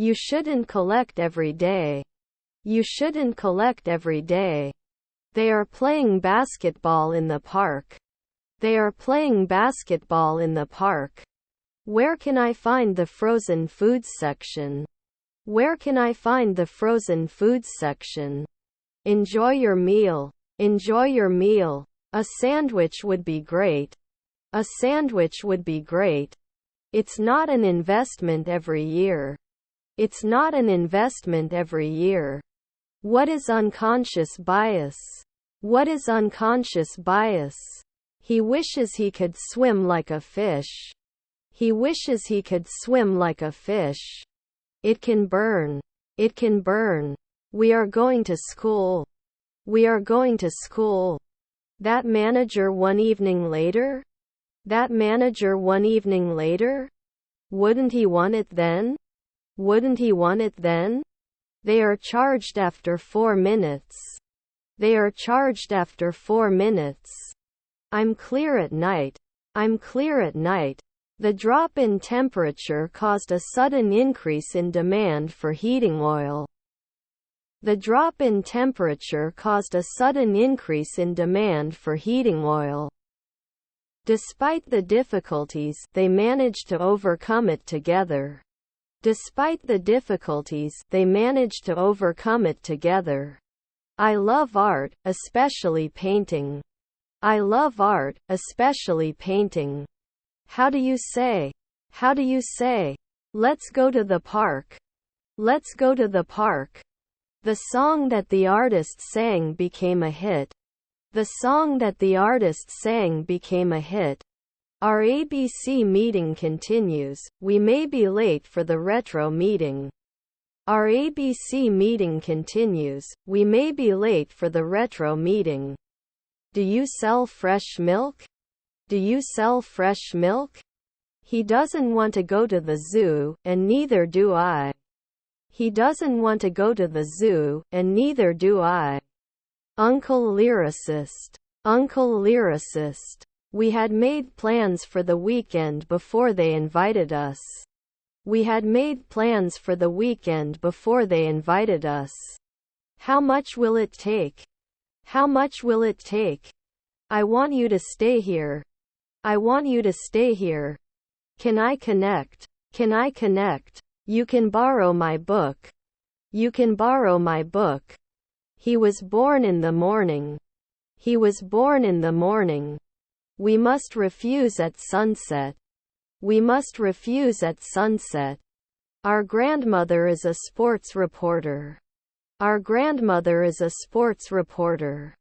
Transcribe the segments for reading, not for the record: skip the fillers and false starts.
You shouldn't collect every day. You shouldn't collect every day. They are playing basketball in the park. They are playing basketball in the park. Where can I find the frozen foods section? Where can I find the frozen foods section? Enjoy your meal. Enjoy your meal. A sandwich would be great. A sandwich would be great. It's not an investment every year. It's not an investment every year. What is unconscious bias? What is unconscious bias? He wishes he could swim like a fish. He wishes he could swim like a fish. It can burn. It can burn. We are going to school. We are going to school. That manager one evening later? That manager one evening later? Wouldn't he want it then? Wouldn't he want it then? They are charged after 4 minutes. They are charged after 4 minutes. I'm clear at night. I'm clear at night. The drop in temperature caused a sudden increase in demand for heating oil. The drop in temperature caused a sudden increase in demand for heating oil. Despite the difficulties, they managed to overcome it together. Despite the difficulties, they managed to overcome it together. I love art, especially painting. I love art, especially painting. How do you say? How do you say? Let's go to the park. Let's go to the park. The song that the artist sang became a hit. The song that the artist sang became a hit. Our ABC meeting continues. We may be late for the retro meeting. Our ABC meeting continues. We may be late for the retro meeting. Do you sell fresh milk? Do you sell fresh milk? He doesn't want to go to the zoo, and neither do I. He doesn't want to go to the zoo, and neither do I. Uncle Lyricist. Uncle Lyricist. We had made plans for the weekend before they invited us. We had made plans for the weekend before they invited us. How much will it take? How much will it take? I want you to stay here. I want you to stay here. Can I connect? Can I connect? You can borrow my book. You can borrow my book. He was born in the morning. He was born in the morning. We must refuse at sunset. We must refuse at sunset. Our grandmother is a sports reporter. Our grandmother is a sports reporter.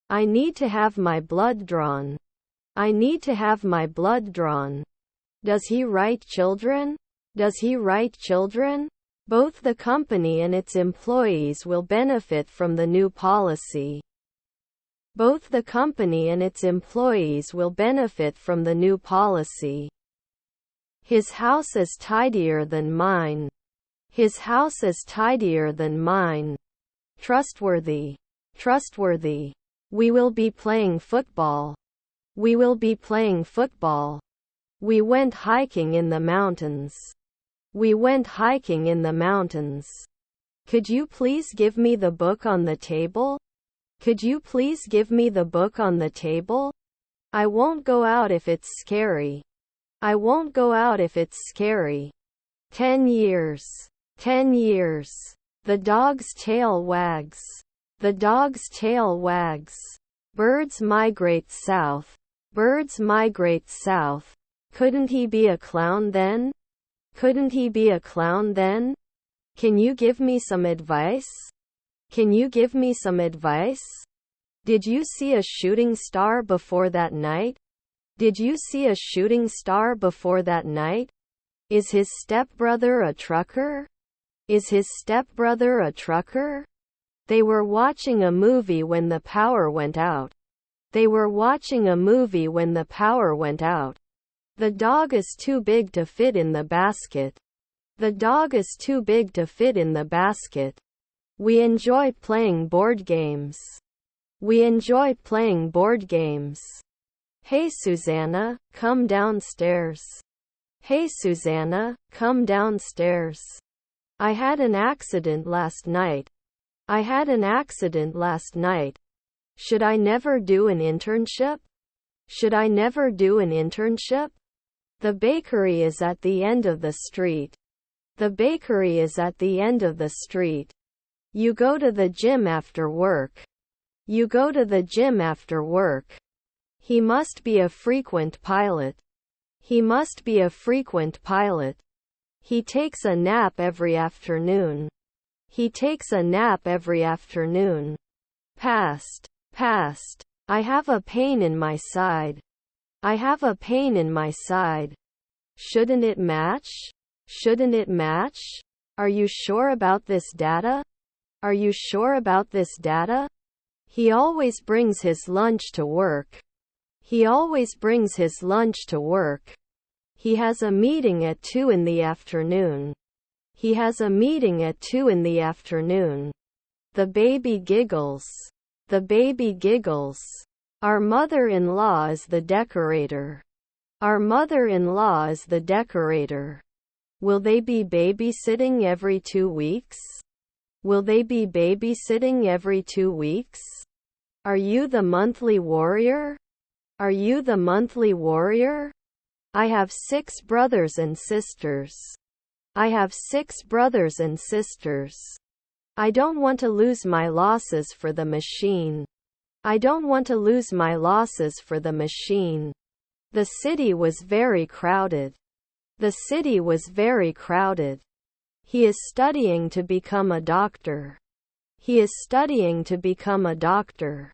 I need to have my blood drawn. I need to have my blood drawn. Does he write children? Does he write children? Both the company and its employees will benefit from the new policy. Both the company and its employees will benefit from the new policy. His house is tidier than mine. His house is tidier than mine. Trustworthy. Trustworthy. We will be playing football. We will be playing football. We went hiking in the mountains. We went hiking in the mountains. Could you please give me the book on the table? Could you please give me the book on the table? I won't go out if it's scary. I won't go out if it's scary. 10 years. 10 years. The dog's tail wags. The dog's tail wags. Birds migrate south. Birds migrate south. Couldn't he be a clown then? Couldn't he be a clown then? Can you give me some advice? Can you give me some advice? Did you see a shooting star before that night? Did you see a shooting star before that night? Is his stepbrother a trucker? Is his stepbrother a trucker? They were watching a movie when the power went out. They were watching a movie when the power went out. The dog is too big to fit in the basket. The dog is too big to fit in the basket. We enjoy playing board games. We enjoy playing board games. Hey Susanna, come downstairs. Hey Susanna, come downstairs. I had an accident last night. I had an accident last night. Should I never do an internship? Should I never do an internship? The bakery is at the end of the street. The bakery is at the end of the street. You go to the gym after work. You go to the gym after work. He must be a frequent pilot. He must be a frequent pilot. He takes a nap every afternoon. He takes a nap every afternoon. Past. Past. I have a pain in my side. I have a pain in my side. Shouldn't it match? Shouldn't it match? Are you sure about this data? Are you sure about this data? He always brings his lunch to work. He always brings his lunch to work. He has a meeting at 2 in the afternoon. He has a meeting at 2 in the afternoon. The baby giggles. The baby giggles. Our mother-in-law is the decorator. Our mother-in-law is the decorator. Will they be babysitting every 2 weeks? Will they be babysitting every 2 weeks? Are you the monthly warrior? Are you the monthly warrior? I have 6 brothers and sisters. I have 6 brothers and sisters. I don't want to lose my losses for the machine. I don't want to lose my losses for the machine. The city was very crowded. The city was very crowded. He is studying to become a doctor. He is studying to become a doctor.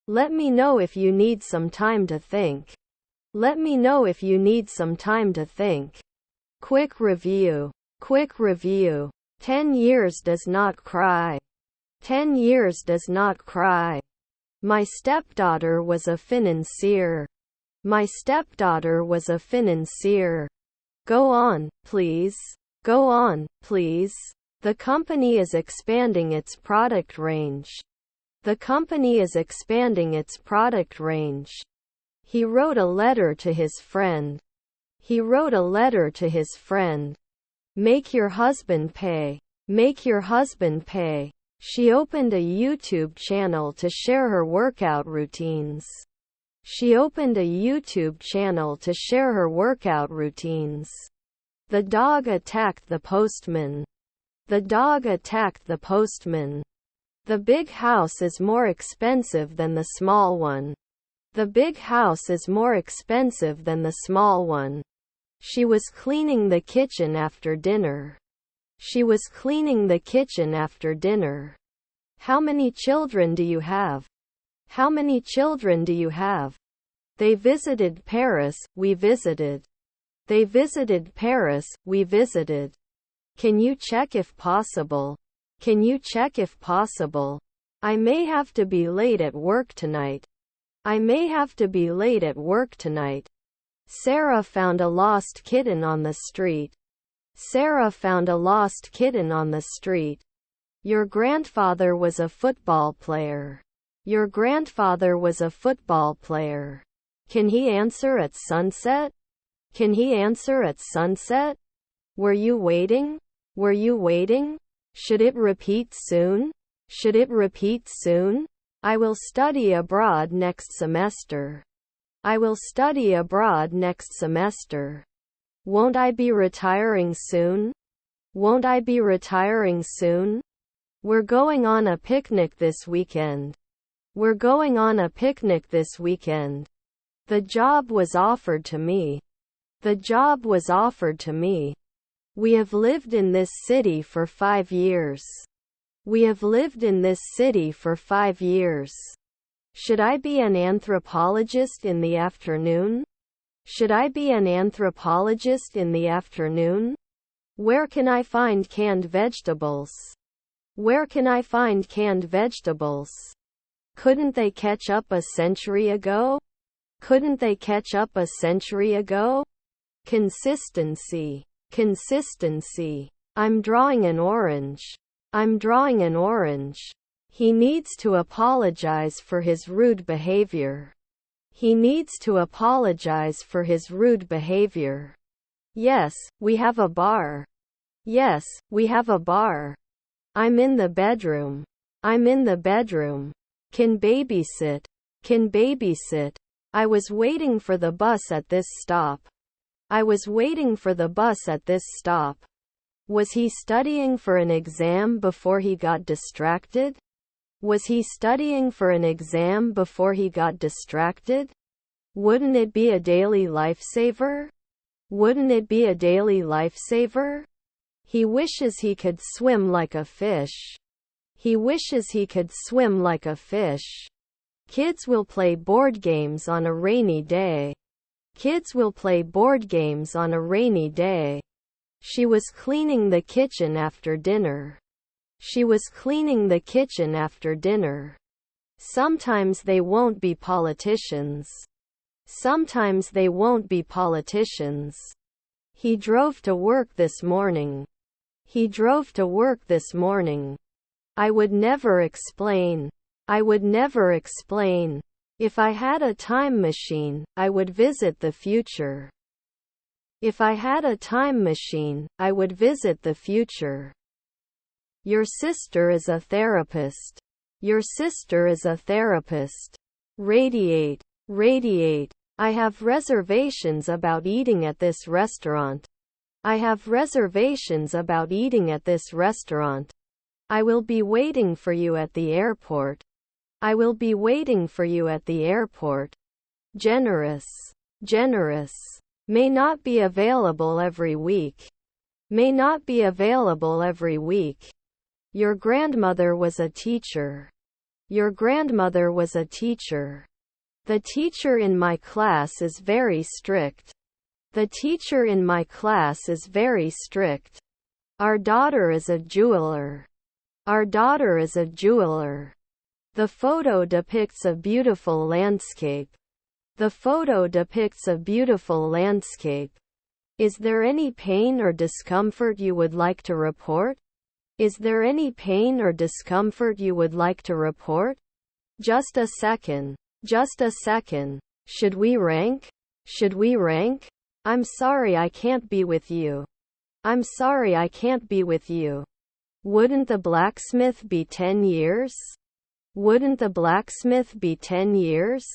Let me know if you need some time to think. Let me know if you need some time to think. Quick review. Quick review. 10 years does not cry. 10 years does not cry. My stepdaughter was a financier. My stepdaughter was a financier. Go on, please. Go on, please. The company is expanding its product range. The company is expanding its product range. He wrote a letter to his friend. He wrote a letter to his friend. Make your husband pay. Make your husband pay. She opened a YouTube channel to share her workout routines. She opened a YouTube channel to share her workout routines. The dog attacked the postman. The dog attacked the postman. The big house is more expensive than the small one. The big house is more expensive than the small one. She was cleaning the kitchen after dinner. She was cleaning the kitchen after dinner. How many children do you have? How many children do you have? They visited Paris, we visited. They visited Paris, we visited. Can you check if possible? Can you check if possible? I may have to be late at work tonight. I may have to be late at work tonight. Sarah found a lost kitten on the street. Sarah found a lost kitten on the street. Your grandfather was a football player. Your grandfather was a football player. Can he answer at sunset? Can he answer at sunset? Were you waiting? Were you waiting? Should it repeat soon? Should it repeat soon? I will study abroad next semester. I will study abroad next semester. Won't I be retiring soon? Won't I be retiring soon? We're going on a picnic this weekend. We're going on a picnic this weekend. The job was offered to me. The job was offered to me. We have lived in this city for 5 years. We have lived in this city for 5 years. Should I be an anthropologist in the afternoon? Should I be an anthropologist in the afternoon? Where can I find canned vegetables? Where can I find canned vegetables? Couldn't they catch up a century ago? Couldn't they catch up a century ago? Consistency. Consistency. I'm drawing an orange. I'm drawing an orange. He needs to apologize for his rude behavior. He needs to apologize for his rude behavior. Yes, we have a bar. Yes, we have a bar. I'm in the bedroom. I'm in the bedroom. Can babysit. Can babysit. I was waiting for the bus at this stop. I was waiting for the bus at this stop. Was he studying for an exam before he got distracted? Was he studying for an exam before he got distracted? Wouldn't it be a daily lifesaver? Wouldn't it be a daily lifesaver? He wishes he could swim like a fish. He wishes he could swim like a fish. Kids will play board games on a rainy day. Kids will play board games on a rainy day. She was cleaning the kitchen after dinner. She was cleaning the kitchen after dinner. Sometimes they won't be politicians. Sometimes they won't be politicians. He drove to work this morning. He drove to work this morning. I would never explain. I would never explain. If I had a time machine, I would visit the future. If I had a time machine, I would visit the future. Your sister is a therapist. Your sister is a therapist. Radiate. Radiate. I have reservations about eating at this restaurant. I have reservations about eating at this restaurant. I will be waiting for you at the airport. I will be waiting for you at the airport. Generous. Generous. May not be available every week. May not be available every week. Your grandmother was a teacher. Your grandmother was a teacher. The teacher in my class is very strict. The teacher in my class is very strict. Our daughter is a jeweler. Our daughter is a jeweler. The photo depicts a beautiful landscape. The photo depicts a beautiful landscape. Is there any pain or discomfort you would like to report? Is there any pain or discomfort you would like to report? Just a second. Just a second. Should we rank? Should we rank? I'm sorry I can't be with you. I'm sorry I can't be with you. Wouldn't the blacksmith be 10 years? Wouldn't the blacksmith be 10 years?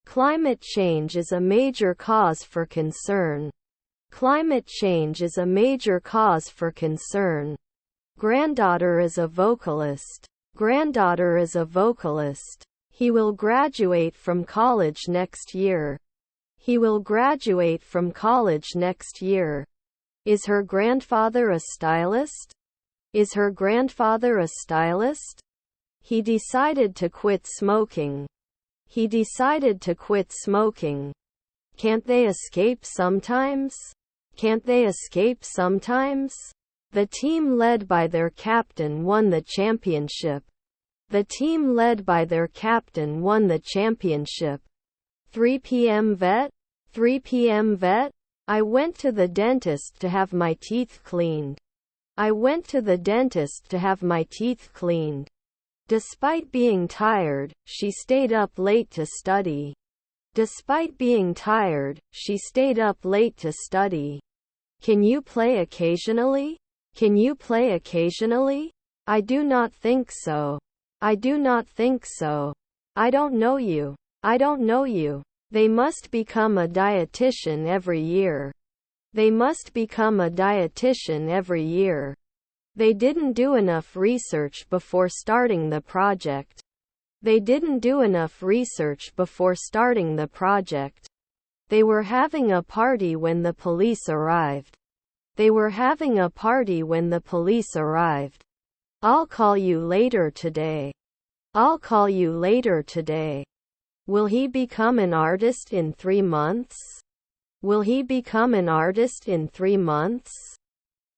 Climate change is a major cause for concern. Climate change is a major cause for concern. Granddaughter is a vocalist. Granddaughter is a vocalist. He will graduate from college next year. He will graduate from college next year. Is her grandfather a stylist? Is her grandfather a stylist? He decided to quit smoking. He decided to quit smoking. Can't they escape sometimes? Can't they escape sometimes? The team led by their captain won the championship. The team led by their captain won the championship. 3 p.m. vet? 3 p.m. vet? I went to the dentist to have my teeth cleaned. I went to the dentist to have my teeth cleaned. Despite being tired, she stayed up late to study. Despite being tired, she stayed up late to study. Can you play occasionally? Can you play occasionally? I do not think so. I do not think so. I don't know you. I don't know you. They must become a dietitian every year. They must become a dietitian every year. They didn't do enough research before starting the project. They didn't do enough research before starting the project. They were having a party when the police arrived. They were having a party when the police arrived. I'll call you later today. I'll call you later today. Will he become an artist in 3 months? Will he become an artist in 3 months?